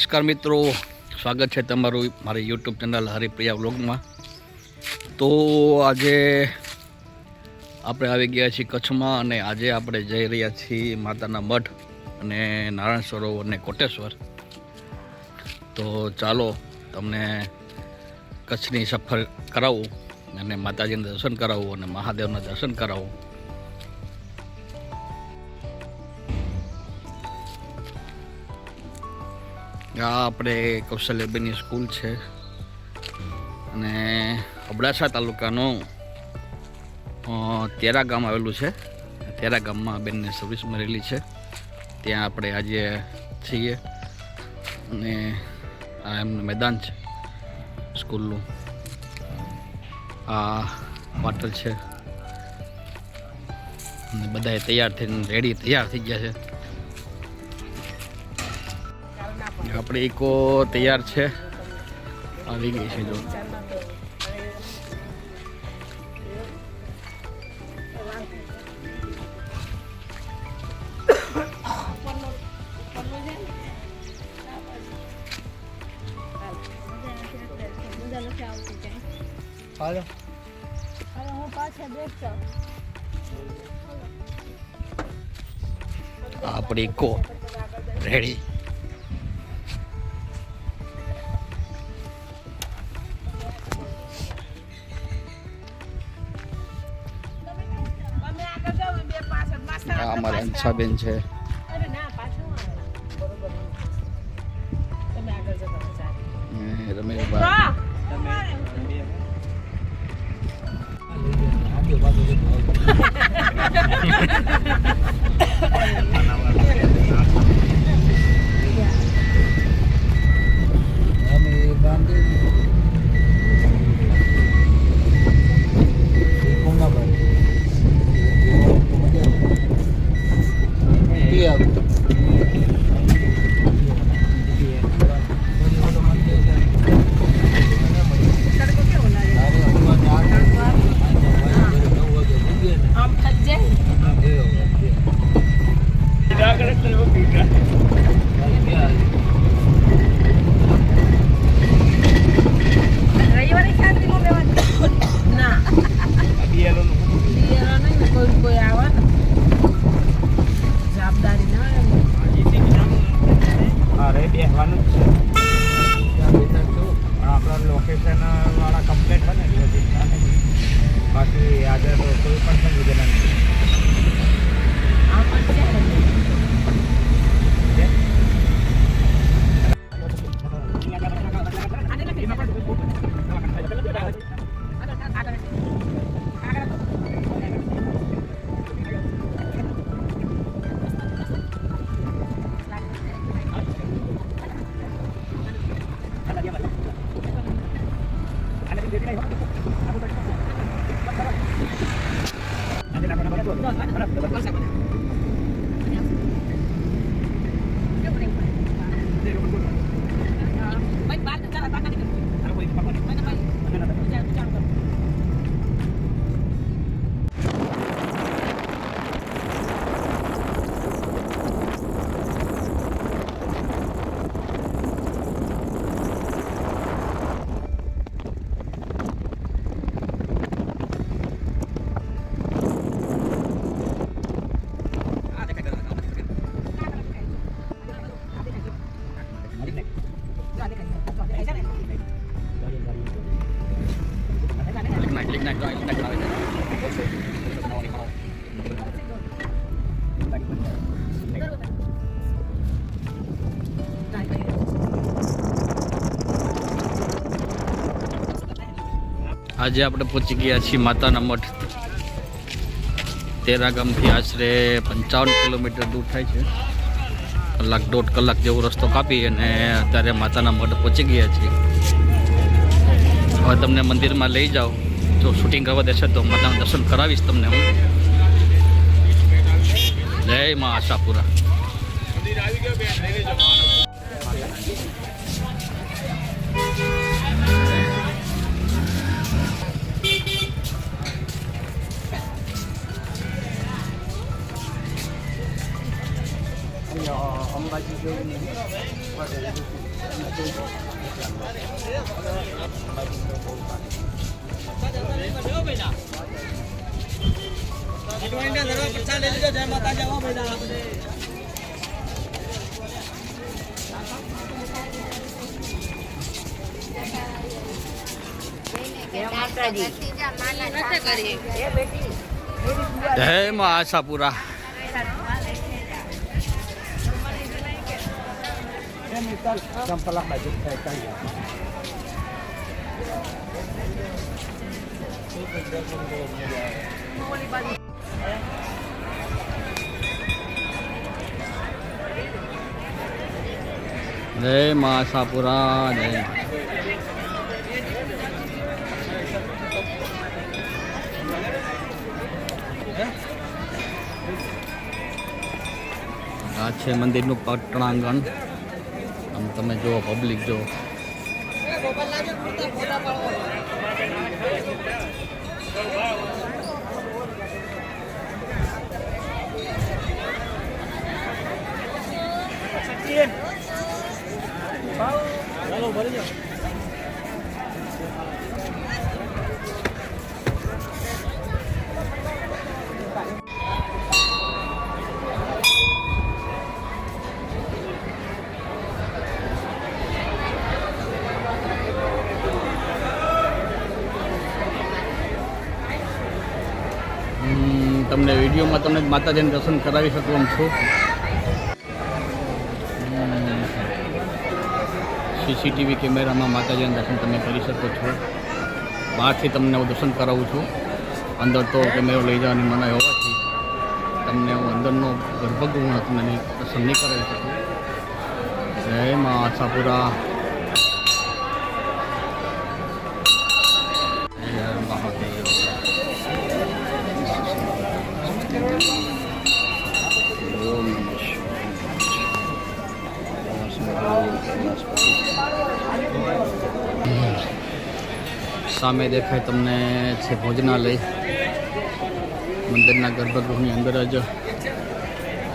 નમસ્કાર મિત્રો, સ્વાગત છે તમારું મારી યુટ્યુબ ચેનલ હરિપ્રિયા વ્લોગમાં। તો આજે આપણે આવી ગયા છીએ કચ્છમાં અને આજે આપણે જઈ રહ્યા છીએ માતાના મઢ અને નારાયણ સરોવર અને કોટેશ્વર। તો ચાલો તમને કચ્છની સફર કરાવું અને માતાજીના દર્શન કરાવું અને મહાદેવના દર્શન કરાવું। આ આપણે કૌશલ્યબેનની સ્કૂલ છે અને અબડાસા તાલુકાનું તેરા ગામ આવેલું છે। તેરા ગામમાં બેનને સર્વિસ મળેલી છે, ત્યાં આપણે આજે છીએ અને આ એમનું મેદાન છે સ્કૂલનું। આ ક્વાર્ટર છે અને બધાએ તૈયાર થઈને તૈયાર થઈ ગયા છે। આપણે ઇકો તૈયાર છે, આવી ગઈ છે। જો આપણી ઇકો રેડી। અમારા અંશાબેન છે, રમેશભાઈ લોકેશન વાળા કમ્પ્લેટ બને બાકી આજે તો કોઈ પણ સંવેદના નથી। આજે આપણે પહોંચી ગયા છીએ માતાના મઢ। તેરા ગામથી આશરે 55 કિલોમીટર દૂર થાય છે। કલાક દોઢ કલાક જેવો રસ્તો કાપી અને અત્યારે માતાના મઢ પહોંચી ગયા છીએ। હવે તમને મંદિરમાં લઈ જાઉં, જો શૂટિંગ કરવા દેશે તો માતાના દર્શન કરાવીશ તમને હું। જય મા આશાપુરા। અંબાજી જેવું નહીં. જય માં આશાપુરા. સંપલા બાજુ જય માં આશાપુરા. જય આ છે મંદિરનું પટાંગણ. આમ તમે જુઓ, પબ્લિક જુઓ. તમને વિડીયોમાં તમને માતાજીને દર્શન કરાવી શકું એમ છું. સીસીટીવી કેમેરામાં માતાજીના દર્શન તમે કરી શકો છો. બહારથી તમને હું દર્શન કરાવું છું. અંદર તો કેમેરો લઈ જવાની મનાઈ હોવાથી તમને હું અંદરનો ગર્ભગૃહ તમને દર્શન નહીં કરાવી શકું. જય મા આશાપુરા. જય મહાદેવ. ઓમ નમઃ શિવાય. સામે દેખાય તમને છે ભોજનાલય. મંદિરના ગર્ભગૃહની અંદર જ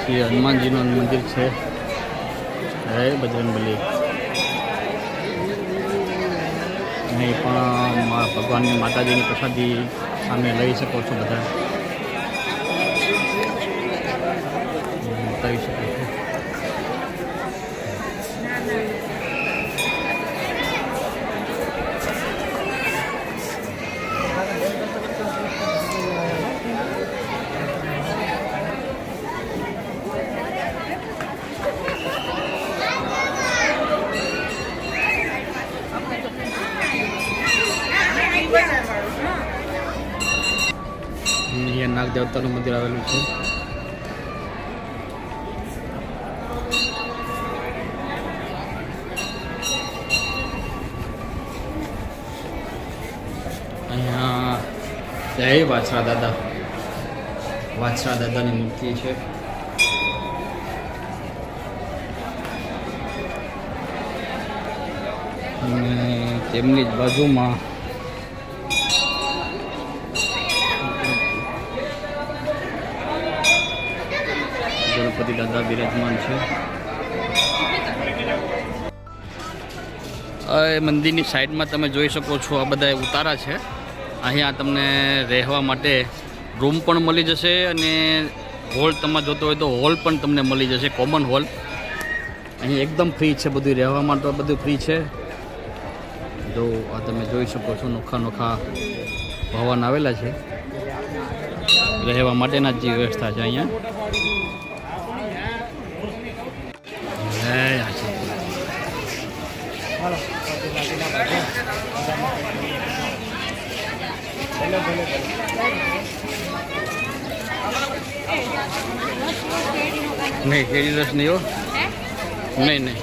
શ્રી હનુમાનજીનું મંદિર છે. જય બજરંગબલી. અહીં પણ ભગવાનની માતાજીની પ્રસાદી સામે લઈ શકો છો. બધા લઈ શકો છો. અહીંયા નાગ દેવતાનું મંદિર આવેલું છે. અહીંયા જય વાછરા દાદા. વાછરા દાદાની મૂર્તિ છે. અને તેમની જ બાજુમાં ગણપતિ દાદા બિરાજમાન છે. મંદિરની સાઈડમાં તમે જોઈ શકો છો, આ બધા ઉતારા છે. અહીંયા તમને રહેવા માટે રૂમ પણ મળી જશે અને હોલ તમારે જોતો હોય તો હોલ પણ તમને મળી જશે, કોમન હોલ. અહીં એકદમ ફ્રી છે, બધું રહેવા માટે બધું ફ્રી છે. જો આ તમે જોઈ શકો છો, નોખા નોખા ભવન આવેલા છે. રહેવા માટેના જ વ્યવસ્થા છે અહીંયા. નહીં કેરી રસ નહીં હો. નહીં નહીં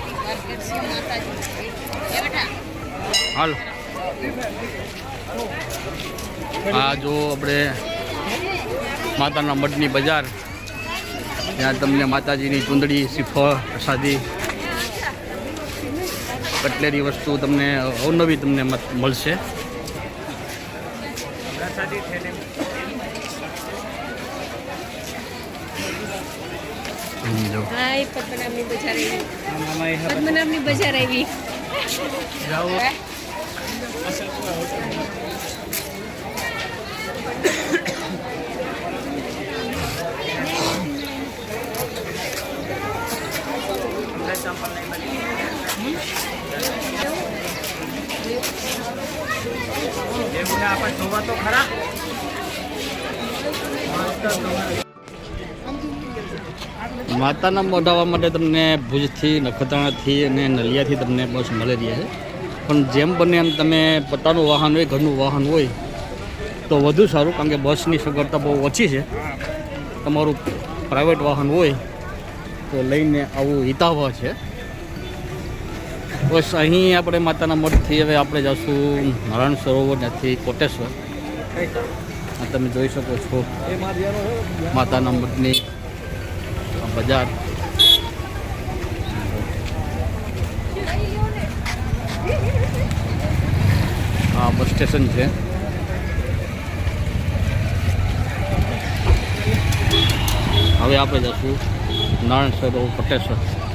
હાલો. આ જો આપણે માતાના મઢની બજાર, ત્યાં તમને માતાજીની ચૂંદડી, શ્રીફળ, પ્રસાદી, કટલેરી વસ્તુ તમને અવનવી તમને મળશે. જો હાય પદ્મનાભની બજાર આવી આમાં એ પદ્મનાભની બજાર આવી એમને આપણે જોવા તો ખરા માતાના મોઢાવા માટે તમને ભુજથી નખત્રાણાથી અને નલિયાથી તમને બસ મળી રહી છે પણ જેમ બને એમ તમે પોતાનું વાહન હોય ઘરનું વાહન હોય તો વધુ સારું કારણ કે બસની સગવડતા બહુ ઓછી છે તમારું પ્રાઇવેટ વાહન હોય તો લઈને આવવું હિતાવહ છે બસ અહીં આપણે માતાના મઠથી હવે આપણે જઈશું નારાયણ સરોવર ત્યાંથી કોટેશ્વર આ તમે જોઈ શકો છો એ મારિયાનો માતાના મઠની બજાર આ બસ સ્ટેશન છે હવે આપણે જઈશું નારાયણ સરોવર કોટેશ્વર